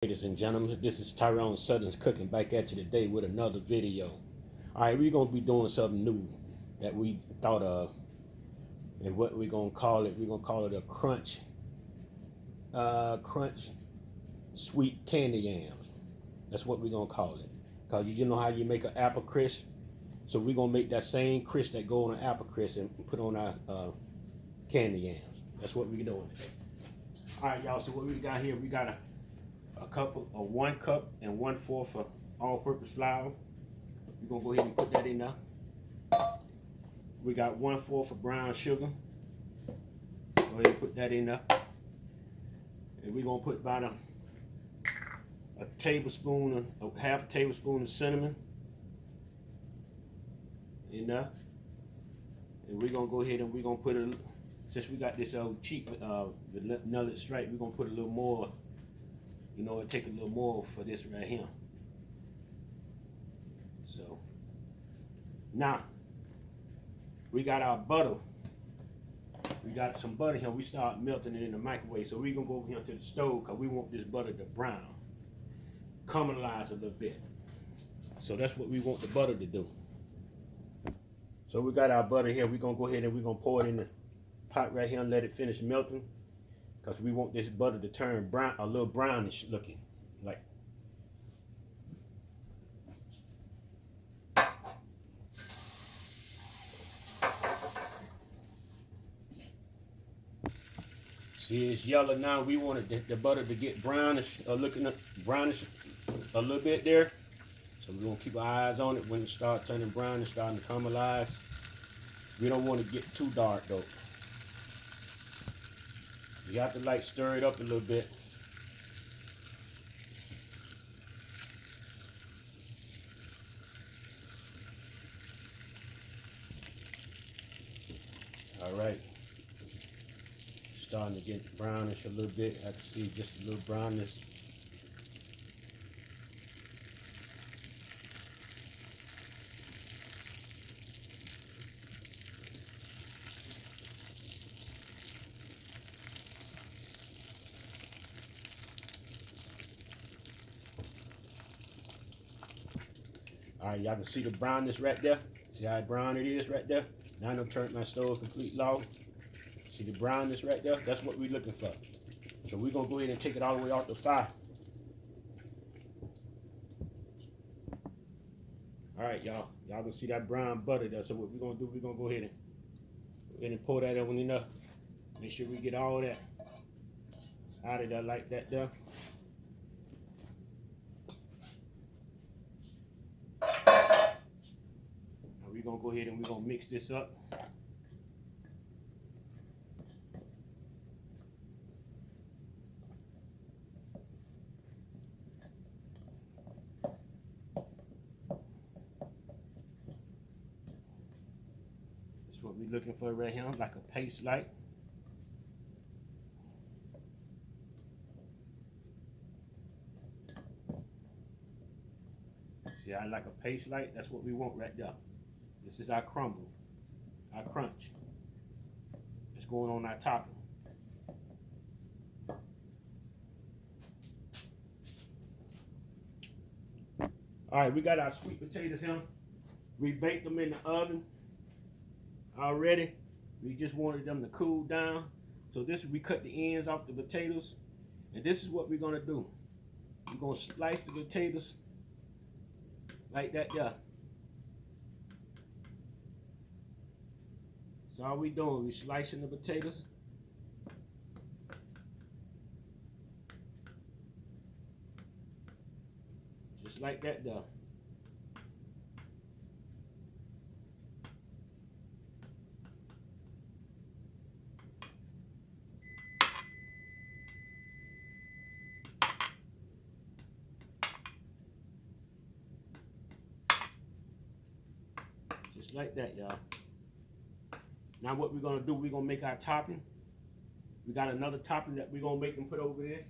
Ladies and gentlemen, this is Tyron'e Southern's Cooking back at you today with another video. Alright, we're going to be doing something new that we thought of. And what we're going to call it, we're going to call it a crunch sweet candy yams. That's what we're going to call it. Because you know how you make an apple crisp? So we're going to make that same crisp that go on an apple crisp and put on our candy yams. That's what we're doing today. Alright, y'all, so what we got here, we got a cup of 1 cup and 1/4 of all-purpose flour. We're gonna go ahead and put that in there. We got 1/4 of brown sugar. Go ahead and put that in there. And we're gonna put about a tablespoon, half a tablespoon of cinnamon in there. And we're gonna go ahead and we're gonna put a, since we got this cheap vanilla stripe, we're gonna put a little more. You know, it take a little more for this right here. So now we got our butter. We got some butter here. We start melting it in the microwave. So we're gonna go over here to the stove because we want this butter to brown, caramelize a little bit. So that's what we want the butter to do. So we got our butter here. We're gonna go ahead and we're gonna pour it in the pot right here and let it finish melting. Because we want this butter to turn brown, a little brownish looking, like. See, it's yellow now. We wanted the butter to get brownish, looking brownish a little bit there. So we're gonna keep our eyes on it when it starts turning brown and starting to caramelize. We don't want to get too dark though. You have to like stir it up a little bit. All right. Starting to get brownish a little bit. I can see just a little brownness. All right, y'all can see the brownness right there. See how brown it is right there? Now I'm gonna turn my stove completely off. See the brownness right there? That's what we're looking for. So we're gonna go ahead and take it all the way off the fire. All right, y'all. Y'all can see that brown butter there. So what we're gonna do, we're gonna go ahead and pour that on in there. Make sure we get all that out of there like that there. We're gonna go ahead and we're gonna mix this up. That's what we're looking for right here, like a paste like. See, I like a paste like. That's what we want right there. This is our crumble, our crunch. It's going on our topping. All right, we got our sweet potatoes here. We baked them in the oven already. We just wanted them to cool down. So this, we cut the ends off the potatoes. And this is what we're gonna do. We're gonna slice the potatoes like that there. So all we doing, we slicing the potatoes. Just like that there. Just like that, y'all. Now what we're gonna do, we're gonna make our topping. We got another topping that we're gonna make and put over this.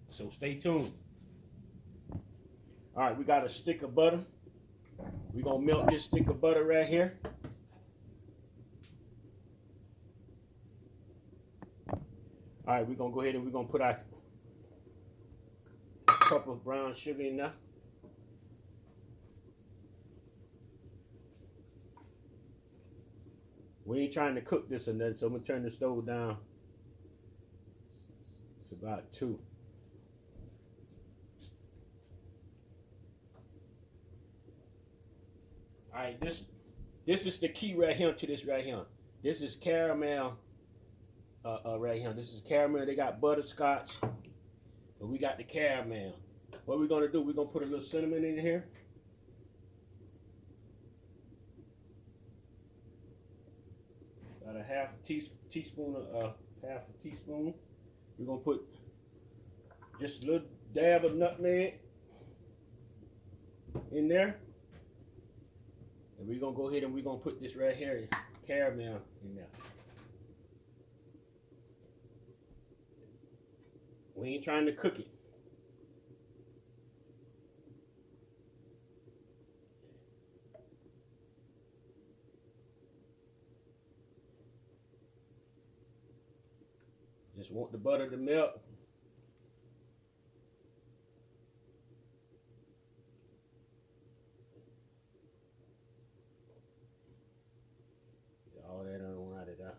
So stay tuned. All right, we got a stick of butter. We're gonna melt this stick of butter right here. All right, we're gonna go ahead and we're gonna put our cup of brown sugar in there. We ain't trying to cook this or nothing, so I'm gonna turn the stove down. It's about 2. All right, this is the key right here to this right here. This is caramel right here. This is caramel. They got butterscotch, but we got the caramel. What we're gonna do, we're gonna put a little cinnamon in here. About a half a teaspoon. We're gonna put just a little dab of nutmeg in there. And we're gonna go ahead and we're gonna put this right here, caramel in there. We ain't trying to cook it. Just want the butter to melt. Get all that on out of there.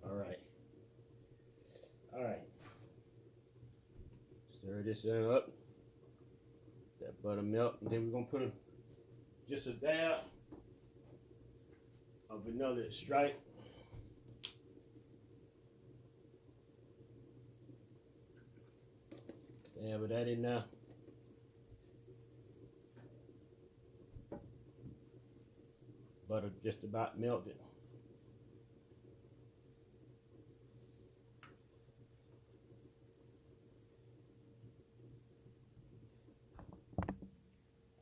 All right. All right. Stir this up. That butter melt, and then we're gonna put just a dab of vanilla extract. Dab of that in there. Butter just about melted.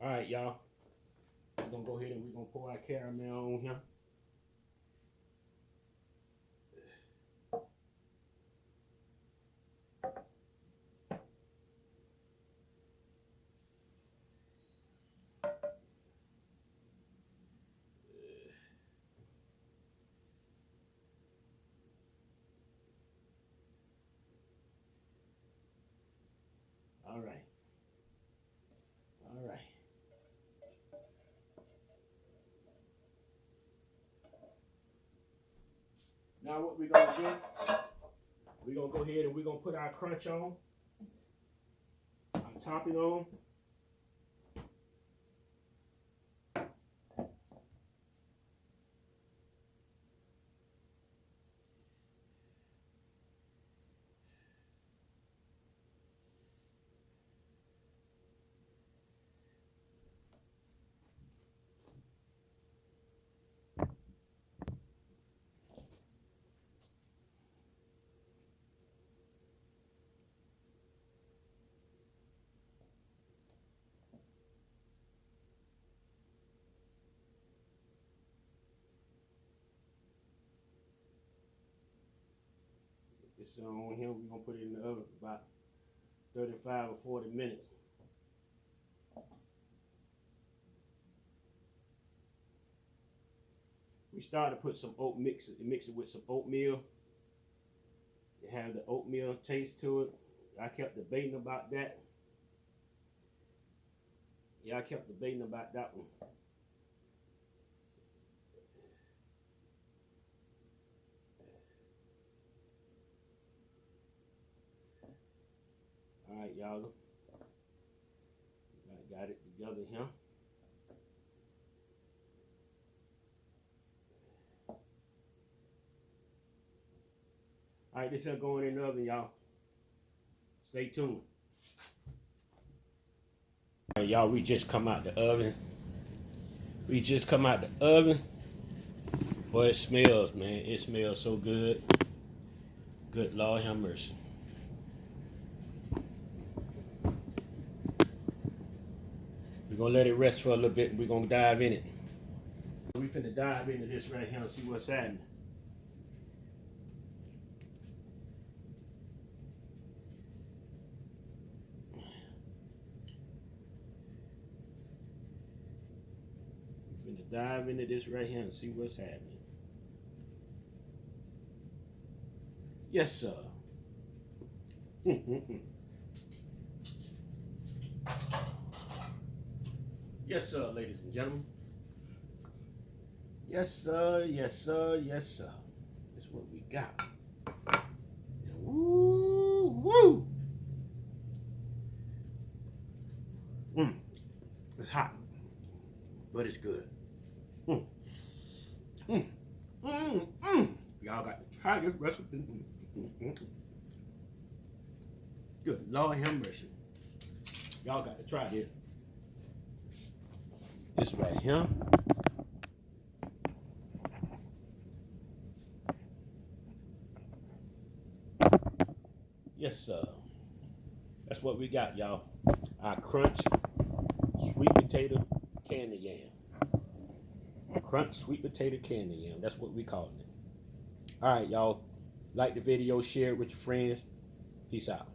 All right, y'all. We're gonna go ahead and we're gonna pour our caramel on here. All right. All right. Now what we're gonna do, we're gonna go ahead and we're gonna put our crunch on, our topping on. This on here, we're gonna put it in the oven for about 35 or 40 minutes. We started to put some mix it with some oatmeal. It had the oatmeal taste to it. I kept debating about that. Yeah, I kept debating about that one. All right, y'all. I got it together here. All right, this is going in the oven, y'all. Stay tuned. All right, y'all, we just come out the oven. Boy, it smells, man. It smells so good. Good Lord have mercy. We're gonna let it rest for a little bit and we're gonna dive in it. We finna dive into this right here and see what's happening. finna dive into this right here and see what's happening. Yes, sir. Yes, sir, ladies and gentlemen. Yes, sir. Yes, sir. Yes, sir. That's what we got. Woo, woo. It's hot, but it's good. Y'all got to try this recipe. Good Lord have mercy. Y'all got to try this. This right here. Yes, sir. That's what we got, y'all. Our crunch sweet potato candy yam. Crunch sweet potato candy yam. That's what we calling it. All right, y'all. Like the video, share it with your friends. Peace out.